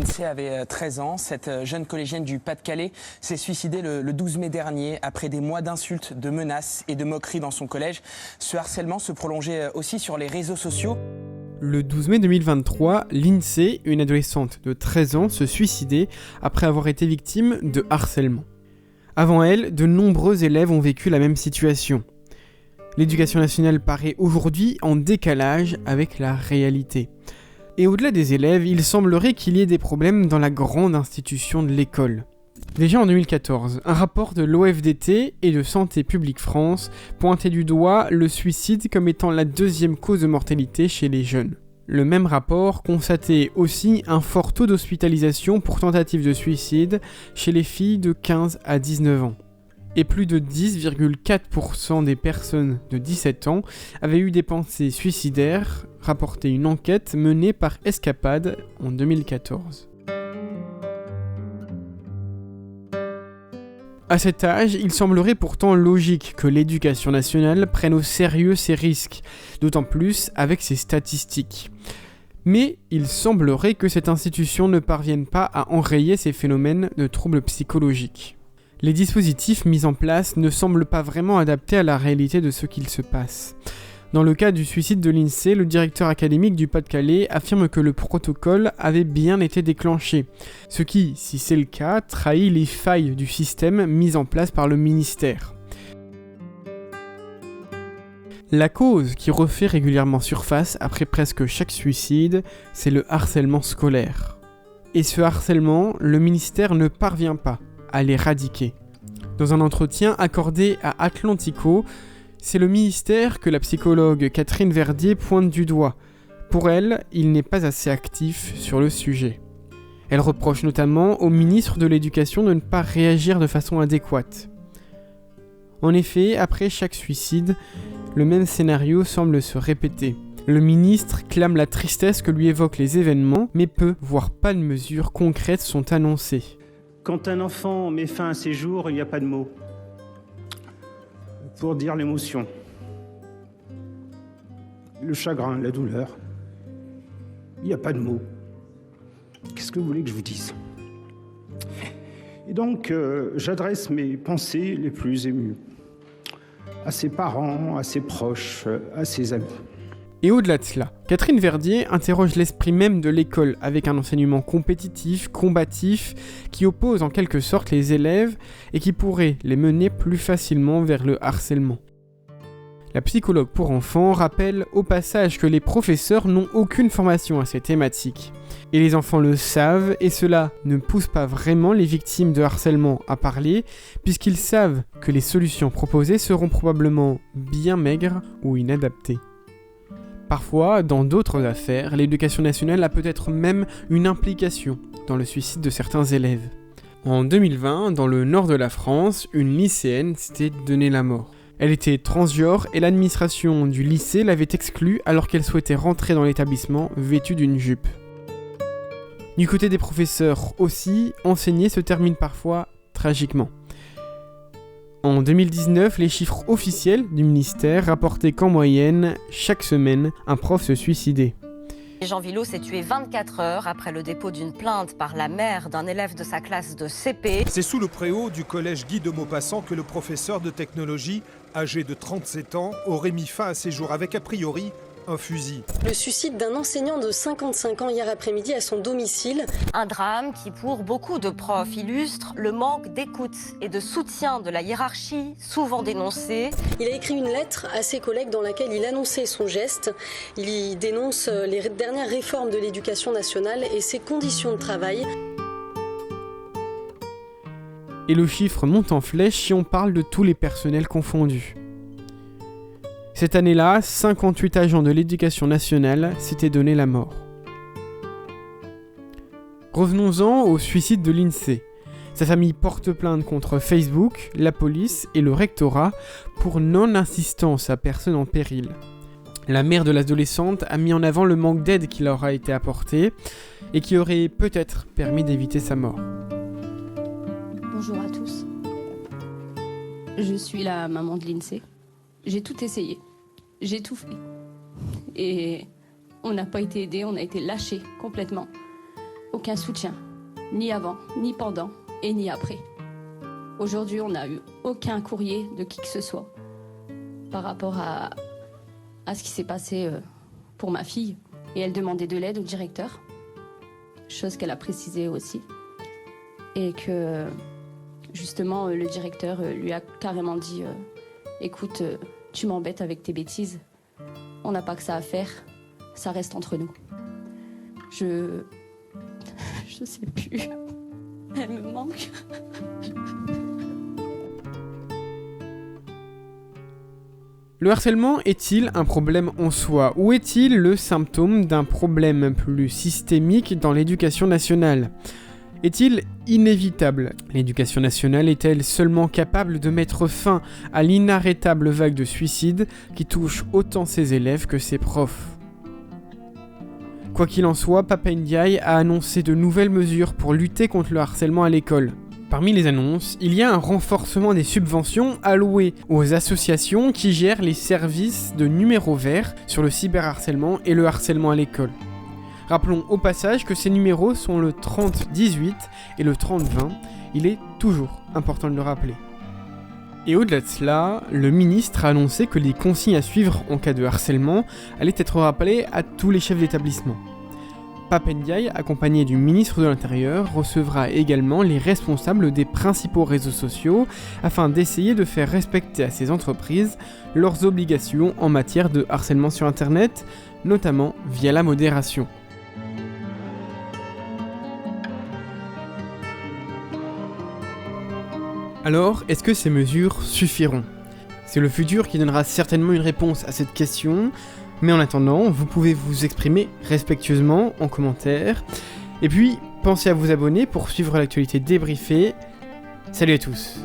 Lindsay avait 13 ans. Cette jeune collégienne du Pas-de-Calais s'est suicidée le 12 mai dernier après des mois d'insultes, de menaces et de moqueries dans son collège. Ce harcèlement se prolongeait aussi sur les réseaux sociaux. Le 12 mai 2023, Lindsay, une adolescente de 13 ans, se suicidait après avoir été victime de harcèlement. Avant elle, de nombreux élèves ont vécu la même situation. L'éducation nationale paraît aujourd'hui en décalage avec la réalité. Et au-delà des élèves, il semblerait qu'il y ait des problèmes dans la grande institution de l'école. Déjà en 2014, un rapport de l'OFDT et de Santé publique France pointait du doigt le suicide comme étant la deuxième cause de mortalité chez les jeunes. Le même rapport constatait aussi un fort taux d'hospitalisation pour tentative de suicide chez les filles de 15 à 19 ans. Et plus de 10,4% des personnes de 17 ans avaient eu des pensées suicidaires, rapportait une enquête menée par Escapade en 2014. À cet âge, il semblerait pourtant logique que l'éducation nationale prenne au sérieux ces risques, d'autant plus avec ses statistiques. Mais il semblerait que cette institution ne parvienne pas à enrayer ces phénomènes de troubles psychologiques. Les dispositifs mis en place ne semblent pas vraiment adaptés à la réalité de ce qu'il se passe. Dans le cas du suicide de Lindsay, le directeur académique du Pas-de-Calais affirme que le protocole avait bien été déclenché, ce qui, si c'est le cas, trahit les failles du système mis en place par le ministère. La cause qui refait régulièrement surface après presque chaque suicide, c'est le harcèlement scolaire. Et ce harcèlement, le ministère ne parvient pas à l'éradiquer. Dans un entretien accordé à Atlantico, c'est le ministère que la psychologue Catherine Verdier pointe du doigt. Pour elle, il n'est pas assez actif sur le sujet. Elle reproche notamment au ministre de l'Éducation de ne pas réagir de façon adéquate. En effet, après chaque suicide, le même scénario semble se répéter. Le ministre clame la tristesse que lui évoquent les événements, mais peu, voire pas de mesures concrètes sont annoncées. Quand un enfant met fin à ses jours, il n'y a pas de mots pour dire l'émotion, le chagrin, la douleur. Il n'y a pas de mots. Qu'est-ce que vous voulez que je vous dise ? Et donc, j'adresse mes pensées les plus émues à ses parents, à ses proches, à ses amis. Et au-delà de cela, Catherine Verdier interroge l'esprit même de l'école avec un enseignement compétitif, combatif, qui oppose en quelque sorte les élèves et qui pourrait les mener plus facilement vers le harcèlement. La psychologue pour enfants rappelle au passage que les professeurs n'ont aucune formation à ces thématiques. Et les enfants le savent, et cela ne pousse pas vraiment les victimes de harcèlement à parler, puisqu'ils savent que les solutions proposées seront probablement bien maigres ou inadaptées. Parfois, dans d'autres affaires, l'éducation nationale a peut-être même une implication dans le suicide de certains élèves. En 2020, dans le nord de la France, une lycéenne s'était donné la mort. Elle était transgenre et l'administration du lycée l'avait exclue alors qu'elle souhaitait rentrer dans l'établissement vêtue d'une jupe. Du côté des professeurs aussi, enseigner se termine parfois tragiquement. En 2019, les chiffres officiels du ministère rapportaient qu'en moyenne, chaque semaine, un prof se suicidait. Jean Villot s'est tué 24 heures après le dépôt d'une plainte par la mère d'un élève de sa classe de CP. C'est sous le préau du collège Guy de Maupassant que le professeur de technologie, âgé de 37 ans, aurait mis fin à ses jours avec a priori un fusil. Le suicide d'un enseignant de 55 ans hier après-midi à son domicile. Un drame qui, pour beaucoup de profs, illustre le manque d'écoute et de soutien de la hiérarchie, souvent dénoncée. Il a écrit une lettre à ses collègues dans laquelle il annonçait son geste. Il y dénonce les dernières réformes de l'éducation nationale et ses conditions de travail. Et le chiffre monte en flèche si on parle de tous les personnels confondus. Cette année-là, 58 agents de l'éducation nationale s'étaient donné la mort. Revenons-en au suicide de Lindsay. Sa famille porte plainte contre Facebook, la police et le rectorat pour non-assistance à personne en péril. La mère de l'adolescente a mis en avant le manque d'aide qui leur a été apporté et qui aurait peut-être permis d'éviter sa mort. Bonjour à tous. Je suis la maman de Lindsay. J'ai tout essayé. J'ai tout fait. Et on n'a pas été aidés, on a été lâchés complètement. aucun soutien, ni avant, ni pendant et ni après. Aujourd'hui, on n'a eu aucun courrier de qui que ce soit par rapport à ce qui s'est passé pour ma fille. Et elle demandait de l'aide au directeur, chose qu'elle a précisée aussi. Et que, justement, le directeur lui a carrément dit « Écoute, tu m'embêtes avec tes bêtises. On n'a pas que ça à faire. Ça reste entre nous. » Je sais plus. Elle me manque. Le harcèlement est-il un problème en soi ou est-il le symptôme d'un problème plus systémique dans l'éducation nationale ? Est-il inévitable ? L'éducation nationale est-elle seulement capable de mettre fin à l'inarrêtable vague de suicides qui touche autant ses élèves que ses profs ? Quoi qu'il en soit, Papa Ndiaye a annoncé de nouvelles mesures pour lutter contre le harcèlement à l'école. Parmi les annonces, il y a un renforcement des subventions allouées aux associations qui gèrent les services de numéros verts sur le cyberharcèlement et le harcèlement à l'école. Rappelons au passage que ces numéros sont le 3018 et le 3020, il est toujours important de le rappeler. Et au-delà de cela, le ministre a annoncé que les consignes à suivre en cas de harcèlement allaient être rappelées à tous les chefs d'établissement. Papa Ndiaye, accompagné du ministre de l'Intérieur, recevra également les responsables des principaux réseaux sociaux afin d'essayer de faire respecter à ces entreprises leurs obligations en matière de harcèlement sur Internet, notamment via la modération. Alors, est-ce que ces mesures suffiront ? C'est le futur qui donnera certainement une réponse à cette question. Mais en attendant, vous pouvez vous exprimer respectueusement en commentaire. Et puis, pensez à vous abonner pour suivre l'actualité débriefée. Salut à tous!